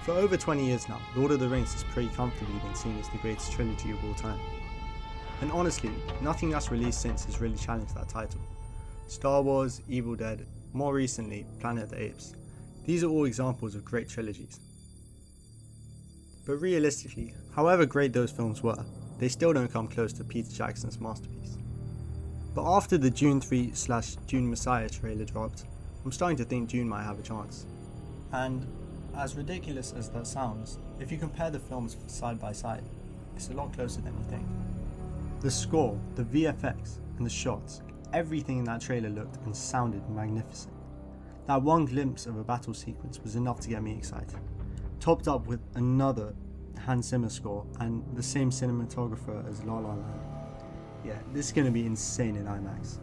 For over 20 years now, Lord of the Rings has pretty comfortably been seen as the greatest trilogy of all time. And honestly, nothing that's released since has really challenged that title. Star Wars, Evil Dead, more recently, Planet of the Apes. These are all examples of great trilogies. But realistically, however great those films were, they still don't come close to Peter Jackson's masterpiece. But after the Dune 3/Dune Messiah trailer dropped, I'm starting to think Dune might have a chance. And as ridiculous as that sounds, if you compare the films side by side, it's a lot closer than you think. The score, the VFX, and the shots, everything in that trailer looked and sounded magnificent. That one glimpse of a battle sequence was enough to get me excited, topped up with another Hans Zimmer score and the same cinematographer as La La Land. Yeah, this is going to be insane in IMAX.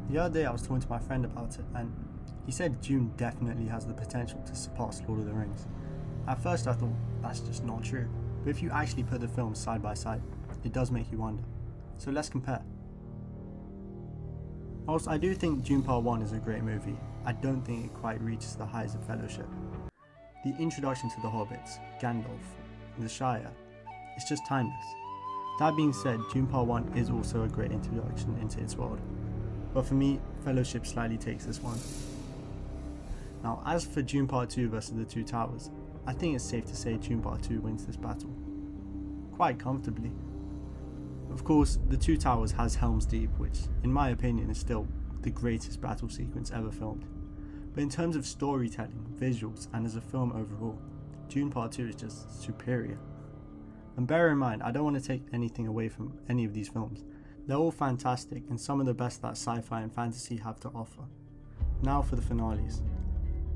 The other day I was talking to my friend about it and he said Dune definitely has the potential to surpass Lord of the Rings. At first I thought that's just not true, but if you actually put the films side by side, it does make you wonder. So let's compare. Whilst I do think Dune Part 1 is a great movie, I don't think it quite reaches the heights of Fellowship. The introduction to the Hobbits, Gandalf, and the Shire, it's just timeless. That being said, Dune Part 1 is also a great introduction into its world, but for me, Fellowship slightly takes this one. Now, as for Dune Part 2 versus the Two Towers, I think it's safe to say Dune Part 2 wins this battle. Quite comfortably. Of course, the Two Towers has Helm's Deep, which, in my opinion, is still the greatest battle sequence ever filmed. But in terms of storytelling, visuals, and as a film overall, Dune Part 2 is just superior. And bear in mind, I don't want to take anything away from any of these films. They're all fantastic and some of the best that sci-fi and fantasy have to offer. Now for the finales.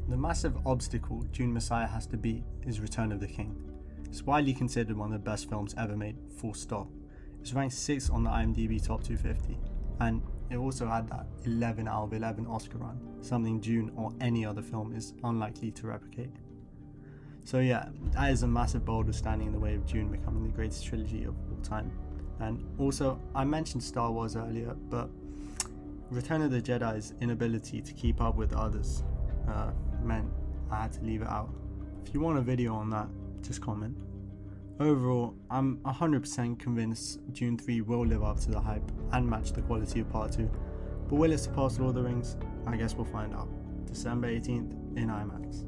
The massive obstacle Dune Messiah has to beat is Return of the King. It's widely considered one of the best films ever made, full stop. It's ranked 6th on the IMDb Top 250, and it also had that 11 out of 11 Oscar run, something Dune or any other film is unlikely to replicate. So yeah, that is a massive boulder standing in the way of Dune becoming the greatest trilogy of all time. And also, I mentioned Star Wars earlier, but Return of the Jedi's inability to keep up with others meant I had to leave it out. If you want a video on that, just comment. Overall, I'm 100% convinced Dune 3 will live up to the hype and match the quality of Part 2, but will it surpass Lord of the Rings? I guess we'll find out. December 18th in IMAX.